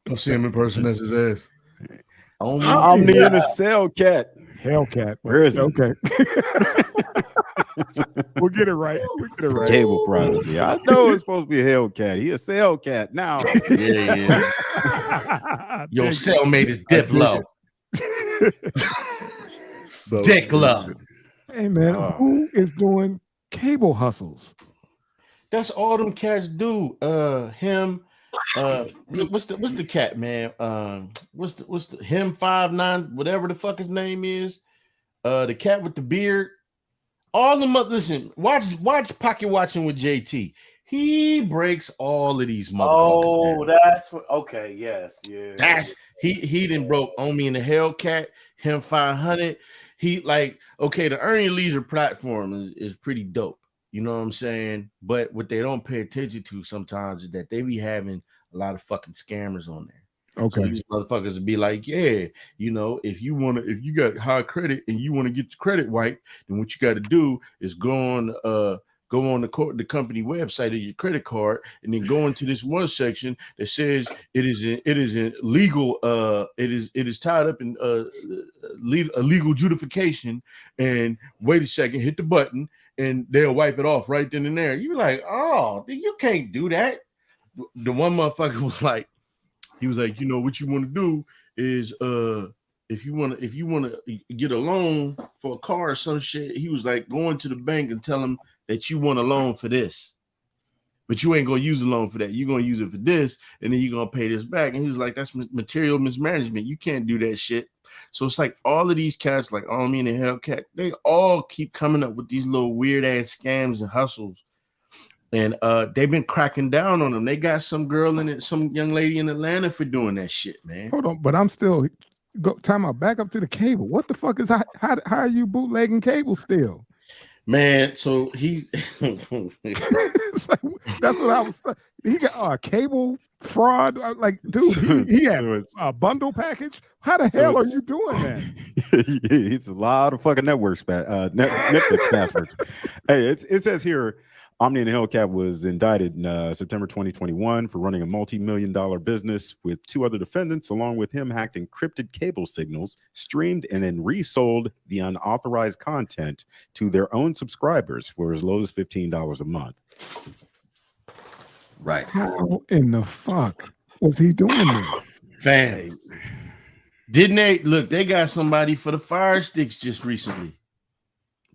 I'll see him in person. That's his ass. Omni and a Hellcat. Hellcat. Where is it? Okay. We'll get it right. Cable privacy. I know it's supposed to be a Hellcat. He a Hellcat now. Yeah. Your cellmate is dip low. So Dick low. Hey man, who is doing cable hustles? That's all them cats do. Him. What's the cat, man? What's the him 5'9", whatever the fuck his name is. The cat with the beard. All them. Listen, watch Pocket Watching with JT. He breaks all of these motherfuckers. Oh, that's what. Okay, yes, yeah. That's he done broke Omi and the Hellcat. Him 500. He like okay. The Earn Your Leisure platform is pretty dope. You know what I'm saying? But what they don't pay attention to sometimes is that they be having a lot of fucking scammers on there. Okay. So these motherfuckers would be like, yeah, you know, if you got high credit and you want to get your credit wiped, then what you got to do is go on the company website of your credit card and then go into this one section that says it is legal, it is tied up in a legal justification, and wait a second, hit the button and they'll wipe it off right then and there. You're like, oh, you can't do that. The one motherfucker was like, you know, what you want to do is if you want to get a loan for a car or some shit, he was like, going to the bank and tell them that you want a loan for this, but you ain't gonna use a loan for that. You're gonna use it for this, and then you're gonna pay this back. And he was like, that's material mismanagement. You can't do that shit. So it's like all of these cats, like Omi and the Hellcat, they all keep coming up with these little weird ass scams and hustles. And they've been cracking down on them. They got some girl in it, some young lady in Atlanta for doing that shit, man. Hold on, but I'm still time out. Back up to the cable. What the fuck is how are you bootlegging cable still? Man, so he's like, that's what I was. He got cable fraud. Like, dude, he had a bundle package. How the hell are you doing that? It's a lot of fucking Netflix passwords. Hey, it says here, Omni and the Hellcat was indicted in September 2021 for running a multi-million-dollar business with two other defendants. Along with him, hacked encrypted cable signals, streamed and then resold the unauthorized content to their own subscribers for as low as $15 a month. Right. How in the fuck was he doing that? Fam. Didn't they look? They got somebody for the fire sticks just recently.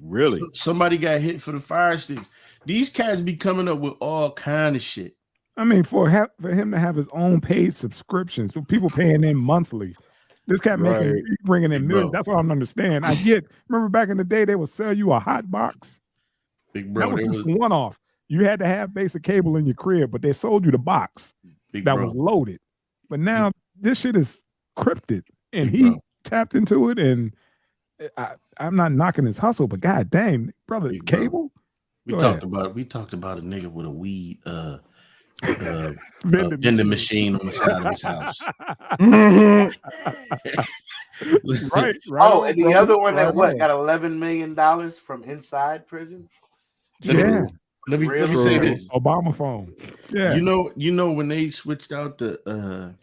Really? Somebody got hit for the fire sticks. These cats be coming up with all kind of shit. I mean, for him to have his own paid subscription, so people paying in monthly. This cat bringing in millions. That's what I don't understand. I get. Remember back in the day, they would sell you a hot box. Big bro, that was just one off. You had to have basic cable in your crib, but they sold you the box was loaded. But now this shit is crypted, and he tapped into it. And I'm not knocking his hustle, but god dang, brother, cable. We talked about a nigga with a weed vending machine on the side of his house. right. Oh, and the other one that got $11 million from inside prison. Yeah. Let me say this. Obama phone. Yeah. You know when they switched out the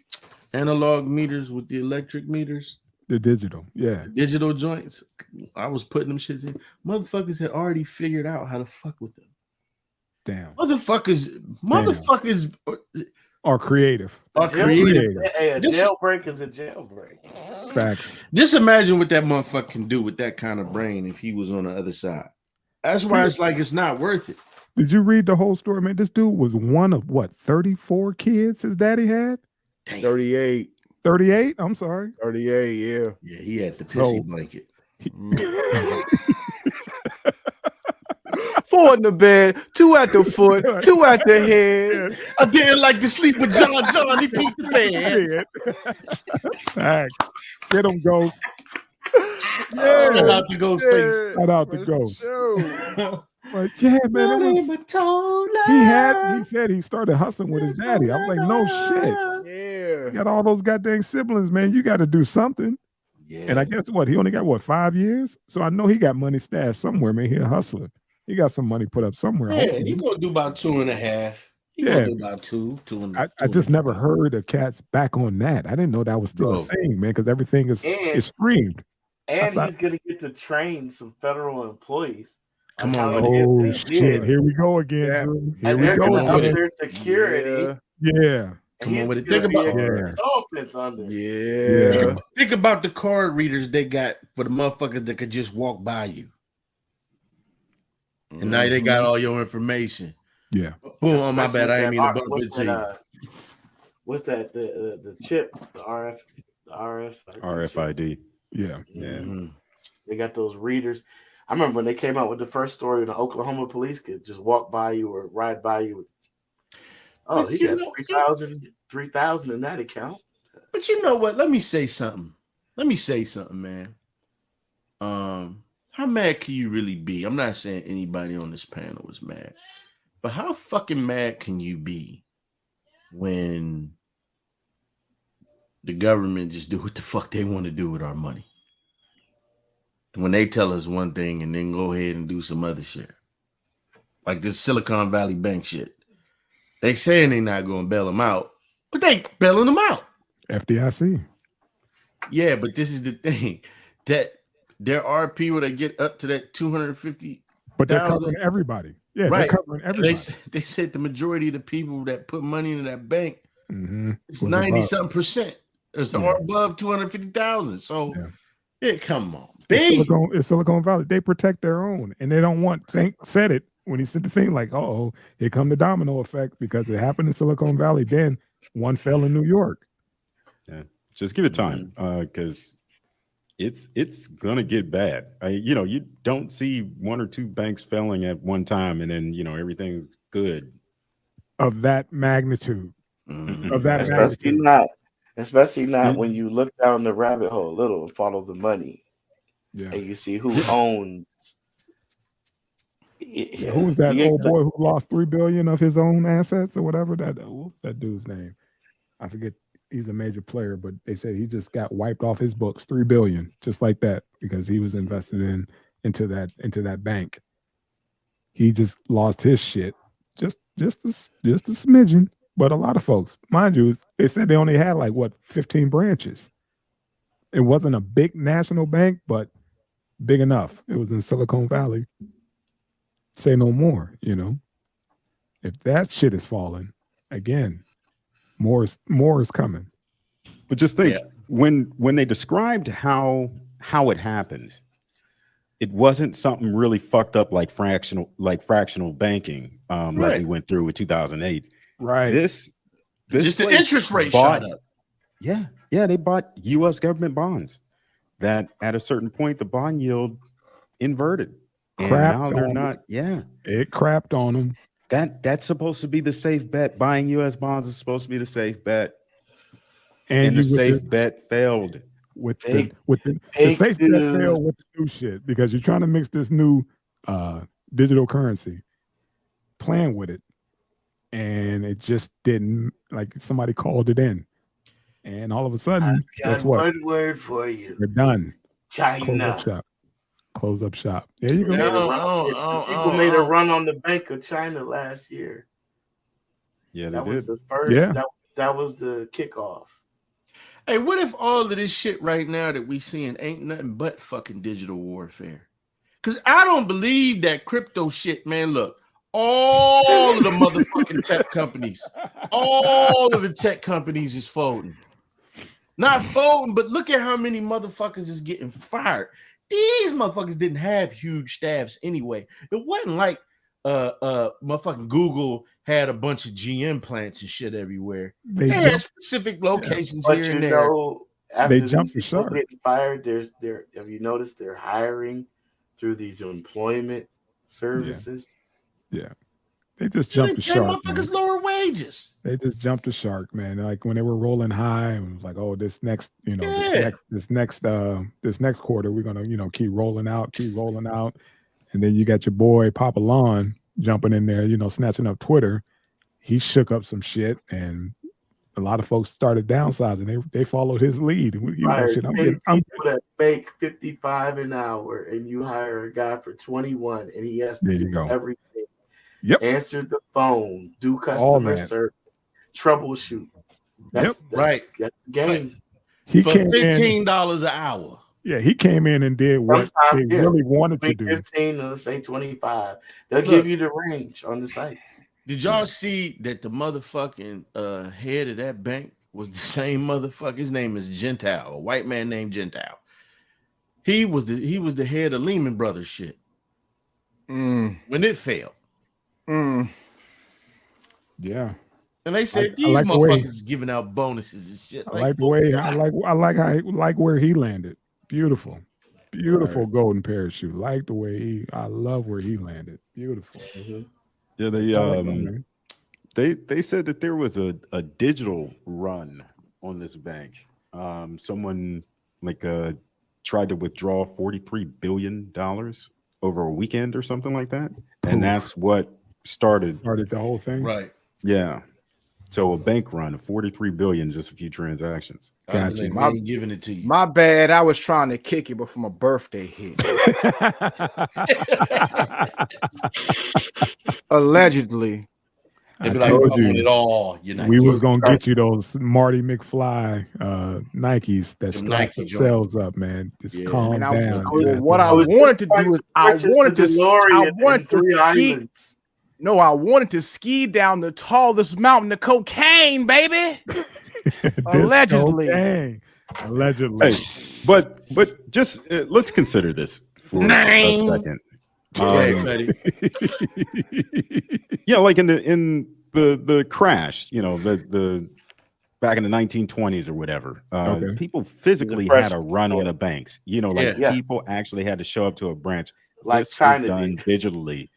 analog meters with the electric meters. The digital, yeah. The digital joints. I was putting them shits in. Motherfuckers had already figured out how to fuck with them. Damn. Motherfuckers are creative. A jailbreak is a jailbreak. Facts. Just imagine what that motherfucker can do with that kind of brain if he was on the other side. That's why it's like it's not worth it. Did you read the whole story, man? This dude was one of 34 kids his daddy had? Damn. 38. 38? I'm sorry. 38, yeah. Yeah, he had the pissy blanket. 4 in the bed, 2 at the foot, 2 at the head. I didn't like to sleep with John. He beat the bed. Right. Get him, Ghost. Yeah. Shout out to Ghostface. Shout out to Ghost. But yeah, man, he said he started hustling with his daddy. I'm like, no shit. Yeah. You got all those goddamn siblings, man. You got to do something. Yeah. And I guess what? He only got 5 years? So I know he got money stashed somewhere, man. He a hustler. He got some money put up somewhere. Yeah, he gonna do about 2.5. He gonna do about two. I just never heard of cats back on that. I didn't know that was still a thing, man, because everything is streamed. And he's gonna get to train some federal employees. Come on, oh shit! Here we go again, Drew. Here we go up their security. Yeah. Come on with it. Think about Think about the card readers they got for the motherfuckers that could just walk by you. And now they got all your information. Yeah. Boom. Oh, my bad. I didn't mean to bump into you. What's that? The chip, the RFID. Yeah. Mm-hmm. They got those readers. I remember when they came out with the first story, the Oklahoma police could just walk by you or ride by you. Oh, he got 3,000 in that account. But you know what? Let me say something, man. How mad can you really be? I'm not saying anybody on this panel is mad, but how fucking mad can you be when the government just do what the fuck they want to do with our money? When they tell us one thing and then go ahead and do some other shit. Like this Silicon Valley Bank shit. They saying they not going to bail them out, but they bailing them out. FDIC. Yeah, but this is the thing. That there are people that get up to that 250. But they're covering everybody. Yeah, right. They're covering everybody. They said the majority of the people that put money into that bank, it's 90-something%. It's above 250,000. So, yeah, come on. It's Silicon Valley. They protect their own, and they don't want. Tank said it when he said the thing like, "Oh, here come the domino effect," because it happened in Silicon Valley. Then one fell in New York. Yeah, just give it time, because it's gonna get bad. You don't see one or two banks failing at one time, and then everything's good. Of that magnitude, especially not when you look down the rabbit hole a little and follow the money. Yeah. And you see who owns. Who was that old boy who lost $3 billion of his own assets or whatever? That dude's name, I forget. He's a major player, but they said he just got wiped off his books, $3 billion, just like that, because he was invested into that bank. He just lost his shit, just a smidgen. But a lot of folks, mind you, they said they only had 15 branches. It wasn't a big national bank, but big enough. It was in Silicon Valley. Say no more, If that shit is falling, again, more is coming. But just think, when they described how it happened, it wasn't something really fucked up like fractional banking, like we went through with 2008. Right. This just the interest rate shot up. Yeah, they bought U.S. government bonds that at a certain point the bond yield inverted, and now they're not. Yeah, it crapped on them. That's supposed to be the safe bet. Buying U.S. bonds is supposed to be the safe bet, and the safe bet failed. With the safe bet failed with the new shit, because you're trying to mix this new digital currency, playing with it, and it just didn't. Like, somebody called it in. And all of a sudden, guess what? One word for you. We're done. China. Close up shop. There you go. People made a run on the Bank of China last year. Yeah, that was the first. Yeah. That was the kickoff. Hey, what if all of this shit right now that we seeing ain't nothing but fucking digital warfare? Because I don't believe that crypto shit, man. Look, all of the motherfucking tech companies, all of the tech companies is folding. Not folding, but look at how many motherfuckers is getting fired. These motherfuckers didn't have huge staffs anyway. It wasn't like motherfucking Google had a bunch of GM plants and shit everywhere. They had specific locations here and there. After they jumped the shark. Getting fired, have you noticed they're hiring through these employment services? Yeah. They just jumped the shark. Motherfuckers lower wages. They just jumped the shark, man. Like when they were rolling high, and it was like, oh, this next quarter, we're gonna, keep rolling out. And then you got your boy Papa Lon jumping in there, snatching up Twitter. He shook up some shit, and a lot of folks started downsizing. They followed his lead. I'm people that make $55 an hour, and you hire a guy for 21, and he has to do everything. answer the phone, do All customer that. service, troubleshoot. That's Right. That's the game. He For came in. $15 an hour. Yeah, he came in and did what Sometimes, they really wanted to do. 15 or say 25. They'll Look, give you the range on the sites. Did y'all see that the motherfucking head of that bank was the same motherfucker? His name is Gentile, a white man named Gentile. He was the head of Lehman Brothers shit. When it failed. Yeah. And they said these motherfuckers giving out bonuses and shit. I like the way I like where he landed. Beautiful. Beautiful golden parachute. Like the way I love where he landed. Beautiful. Yeah, they said that there was a digital run on this bank. Someone tried to withdraw $43 billion over a weekend or something like that. And that's what started the whole thing. Right. Yeah. So a bank run of $43 billion, just a few transactions. Gotcha. I'm giving it to you. My bad. I was trying to kick it before my birthday hit. Allegedly. They'd be like, I want it all. We was gonna get you those Marty McFly Nikes that strap themselves up, man. Just calm down. What I wanted to do is I wanted to ski down the tallest mountain of cocaine, baby. Allegedly. Hey, but just let's consider this for a second. Yeah, like in the crash, the back in the 1920s or whatever, people physically had to run on the banks. People actually had to show up to a branch. Like this China was done did. digitally.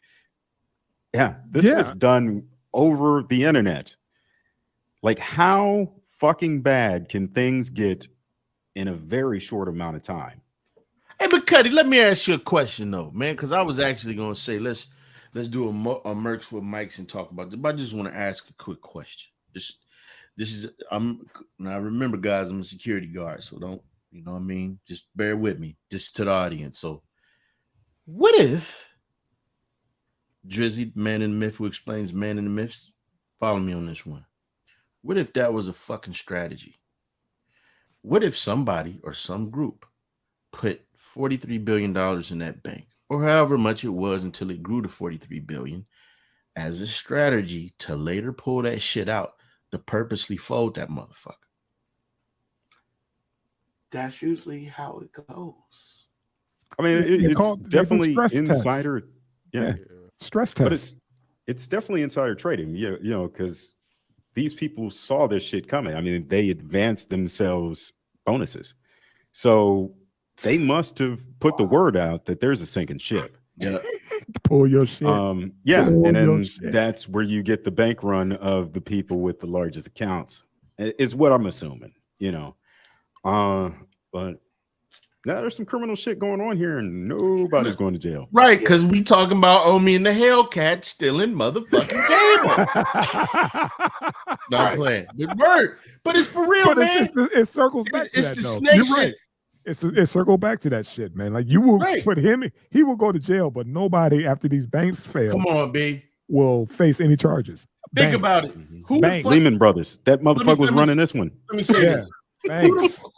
Yeah, this was done over the internet. Like, how fucking bad can things get in a very short amount of time? Hey, but Cuddy, let me ask you a question though, man, because I was actually gonna say let's do a Mercs with Mics and talk about this. But I just want to ask a quick question. Now remember, guys, I'm a security guard, so don't, you know what I mean? Just bear with me, just to the audience. So, what if Drizzy, man in the myth, who explains man in the myths, follow me on this one. What if that was a fucking strategy? What if somebody or some group put $43 billion in that bank, or however much it was until it grew to $43 billion, as a strategy to later pull that shit out to purposely fold that motherfucker? That's usually how it goes. I mean, it's definitely insider. Yeah. Stress test. But it's definitely insider trading. Because these people saw this shit coming. I mean, they advanced themselves bonuses. So they must have put the word out that there's a sinking ship. Yeah. Pull your shit. And then that's where you get the bank run of the people with the largest accounts, is what I'm assuming, but now there's some criminal shit going on here and nobody's going to jail. Right, because we talking about Omi and the Hellcat stealing motherfucking cable. Not playing. But it's for real, man. It circles back to that, though. You're right. It circled back to that shit, man. Like, you will put him, he will go to jail, but nobody after these banks fail. Come on, B. Will face any charges. Think about it. Who the fuck, Lehman Brothers. That motherfucker was running this one. Let me say this.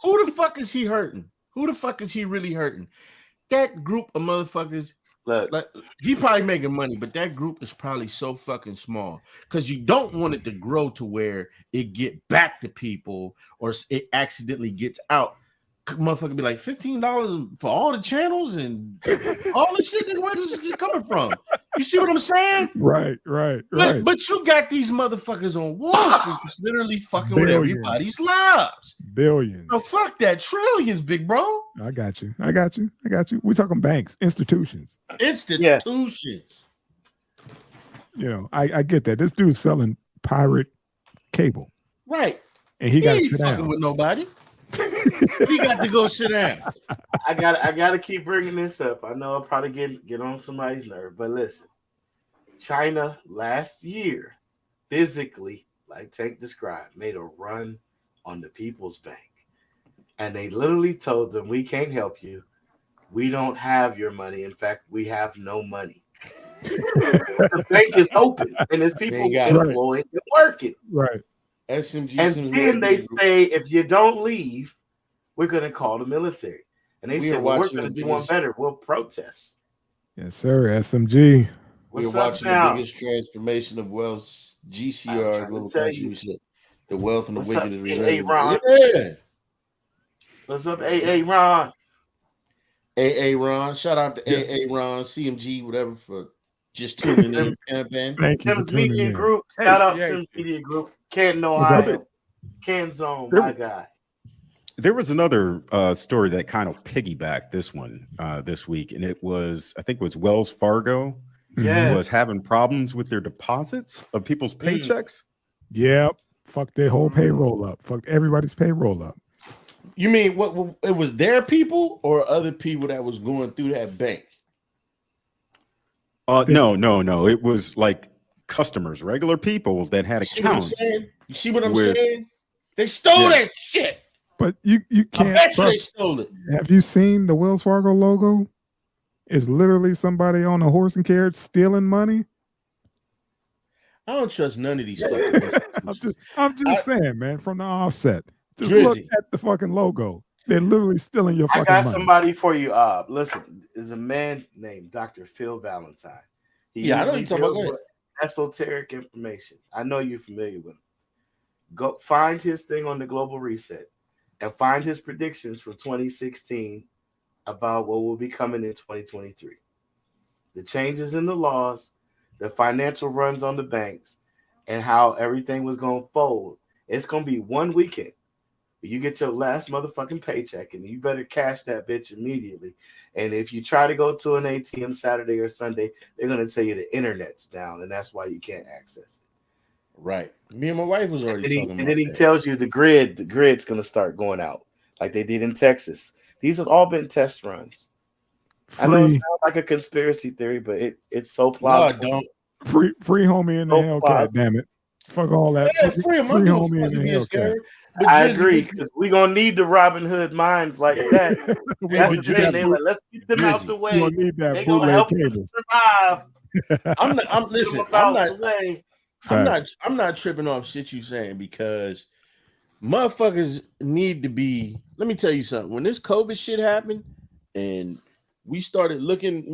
Who the fuck is he hurting? Who the fuck is he really hurting? That group of motherfuckers, like, he probably making money, but that group is probably so fucking small because you don't want it to grow to where it get back to people or it accidentally gets out. Motherfucker be like $15 for all the channels and all the shit. Where this is coming from? You see what I'm saying? Right. But you got these motherfuckers on Wall Street that's literally fucking with everybody's lives. Billions. No, fuck that. Trillions, big bro. I got you. We're talking banks, institutions. I get that. This dude's selling pirate cable. Right. And he got to sit down with nobody. He got to go sit down. I gotta keep bringing this up. I know I'll probably get on somebody's nerve, but listen, China last year physically, like Tank described, made a run on the People's Bank, and they literally told them, "We can't help you. We don't have your money. In fact, we have no money." The bank is open and there's people employed and working. Right. SMG. And then they say, if you don't leave, we're going to call the military. And they said, well, we're going to do one better. We'll protest. Yes, sir. SMG. We're watching the biggest transformation of wealth. GCR, global country. The wealth and the wicked. Hey, Ron. Yeah. What's up, AA Ron? AA Ron. Shout out to AA Ron, CMG, whatever, for just tuning in the campaign. Thank you. Tim's Media Group. Shout out Tim's Media Group. Canton, Ohio. Can Zone, my guy. There was another story that kind of piggybacked this one this week, and it was, I think it was Wells Fargo was having problems with their deposits of people's paychecks. Yep. Fuck their whole payroll up. Fuck everybody's payroll up. You mean what? It was their people or other people that was going through that bank? No. It was like customers, regular people that had accounts. You see what I'm saying? They stole that shit. But you can't. I bet you they stole it. Have you seen the Wells Fargo logo? It's literally somebody on a horse and carriage stealing money. I don't trust none of these fucking I'm just saying, man, from the offset. Just look at the fucking logo. They're literally stealing your fucking money. I got somebody for you. Listen, there's a man named Dr. Phil Valentine. I know you're talking about esoteric information. I know you're familiar with him. Go find his thing on the Global Reset and find his predictions from 2016 about what will be coming in 2023. The changes in the laws, the financial runs on the banks, and how everything was going to fold. It's going to be one weekend. You get your last motherfucking paycheck, and you better cash that bitch immediately. And if you try to go to an ATM Saturday or Sunday, they're going to tell you the internet's down, and that's why you can't access it. Right. Me and my wife was already talking about that. And then he tells you the grid's going to start going out like they did in Texas. These have all been test runs. I know it sounds like a conspiracy theory, but it's so plausible. No, I don't. Free homie in the Hellcat, damn it. Fuck all that. Yeah, free homie in the Hellcat. I agree, because we're going to need the Robin Hood minds like that. That's the thing. They're like, let's get them out the way. They're going to help you survive. I'm not tripping off shit you saying, because motherfuckers need to be. Let me tell you something. When this COVID shit happened and me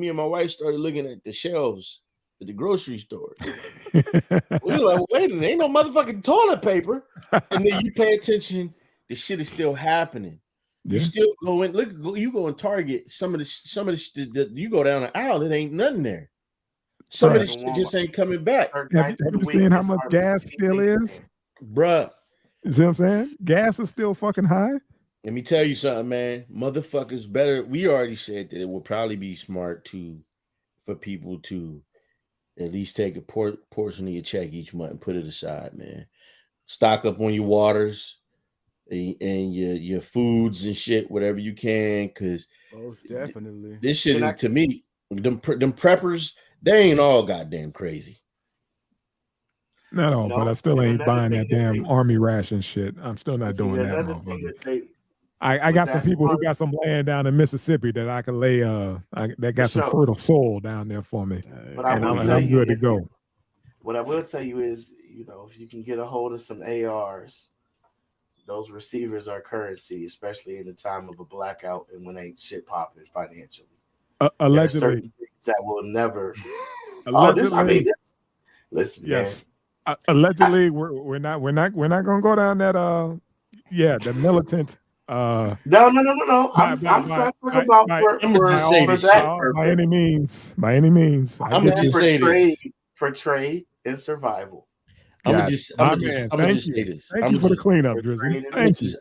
and my wife started looking at the shelves at the grocery stores. We were like, wait a minute, ain't no motherfucking toilet paper. And then you pay attention, the shit is still happening. You still go in, you go in Target, some of the you go down the aisle, it ain't nothing there. Some of the shit just ain't coming back. Have you seen how much gas still is? Bruh. You see what I'm saying? Gas is still fucking high. Let me tell you something, man. Motherfuckers better. We already said that it would probably be smart for people to at least take a portion of your check each month and put it aside, man. Stock up on your waters and your foods and shit, whatever you can, because definitely this shit is, to me, them preppers, they ain't all goddamn crazy. Not all, but I still ain't buying that damn army ration shit. I'm still not doing that, motherfucker. I got some people who got some land down in Mississippi that I can lay that got some fertile soil down there for me. But I'm good to go. What I will tell you is, if you can get a hold of some ARs, those receivers are currency, especially in the time of a blackout and when ain't shit popping financially. Allegedly, that will never. Listen, yes. Man. Allegedly, we're not gonna go down that the militant. No. I'm talking about by any means. I'm for trade and survival. I'm gonna just say this. Thank you for the cleanup, Drizzy. Thank you.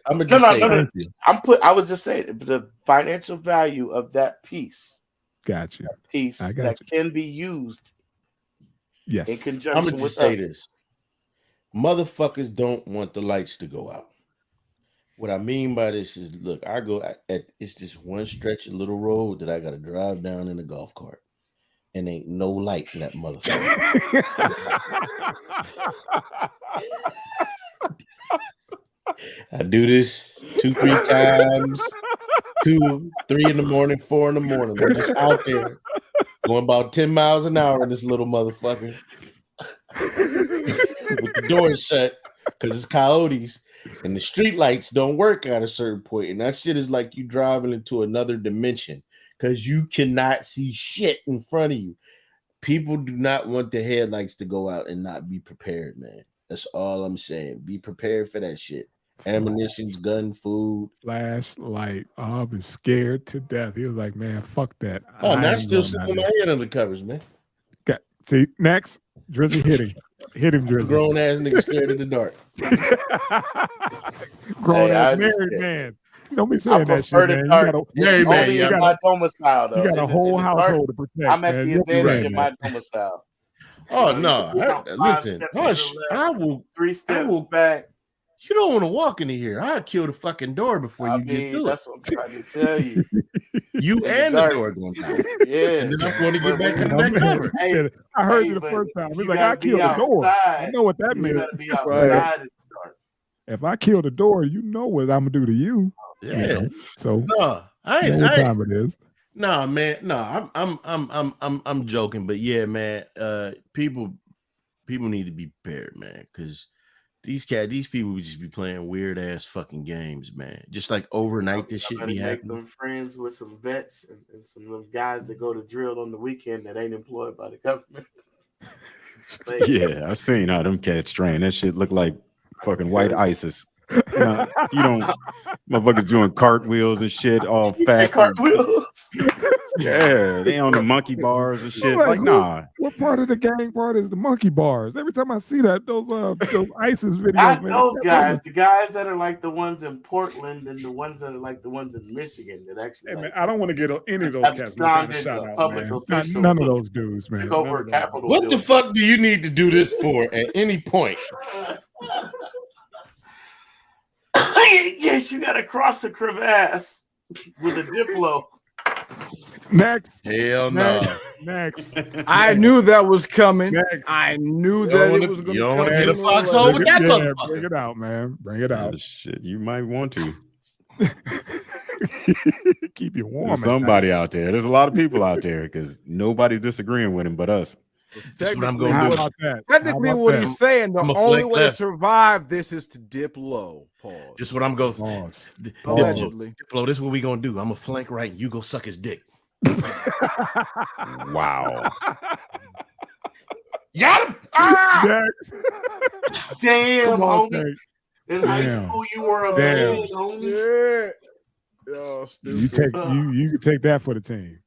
I was just saying the financial value of that piece. Got you. Piece that can be used. Yes. In conjunction I'm gonna just say this. Motherfuckers don't want the lights to go out. What I mean by this is, look, it's just one stretch of little road that I got to drive down in a golf cart, and ain't no light in that motherfucker. I do this 2-3 times, 2, 3 in the morning, 4 in the morning. I'm just out there going about 10 miles an hour in this little motherfucker with the doors shut because it's coyotes and the street lights don't work at a certain point. And that shit is like you driving into another dimension because you cannot see shit in front of you. People do not want the headlights to go out and not be prepared, man. That's all I'm saying. Be prepared for that shit. Ammunitions, gun, food. Flashlight. Oh, I was scared to death. He was like, man, fuck that. Oh, man, I still sitting my head under the covers, man. Okay. See, next, Drizzy hit him. Hit him, Drizzy. Grown ass nigga scared of the dark. Grown ass married man. Don't be saying that shit, man. You got my domicile, though. You got a whole household to protect. I'm at the advantage in my domicile. Oh, no. Listen, I will 3 steps back. You don't want to walk into here. I'll kill the fucking door before you get through that's it. What I'm trying to tell you. You and the door going down. Yeah. And then I'm going to get back in that cover. Hey, I heard you the first time. He's like, I killed the door. I know what that means. You gotta be outside in the dark. If I kill the door, you know what I'm gonna do to you. Yeah. You know? So no, I know what time it is. No, man. No, I'm joking, but yeah, man. People need to be prepared, man, because these people would just be playing weird ass fucking games, man. Just like overnight, this shit be happening. Make some friends with some vets and some of them guys that go to drill on the weekend that ain't employed by the government. Yeah, I seen how them cats train. That shit look like fucking white ISIS. You don't motherfuckers doing cartwheels and shit, all fat. Cartwheels. Yeah, they on the monkey bars and shit. Like, nah. What part of the gang part is the monkey bars? Every time I see that, those ISIS videos, man. Those guys, the guys that are like the ones in Portland and the ones that are like the ones in Michigan that actually. Hey, man, I don't want to get any of those cats. Shout out, man. None of those dudes, man. What the fuck do you need to do this for at any point? Yes, you got to cross the crevasse with a Diplo. Next. Hell no. Next. I knew that was coming. Next. I knew that it was going to come. You don't want to hit a foxhole with that motherfucker. Bring it out, man. Bring it out. Shit, you might want to. Keep you warm. There's somebody out there. There's a lot of people out there because nobody's disagreeing with him but us. That's what I'm going to do. Technically, what he's saying, the only way to survive this is to dip low. Pause. This is what I'm going to do. Allegedly. Diplo, this is what we're going to do. I'm going to flank right. You go suck his dick. Wow. Got him. Ah! Damn, homie. In high school, you were a man, homie. Yeah. Oh, stupid. You can take that for the team.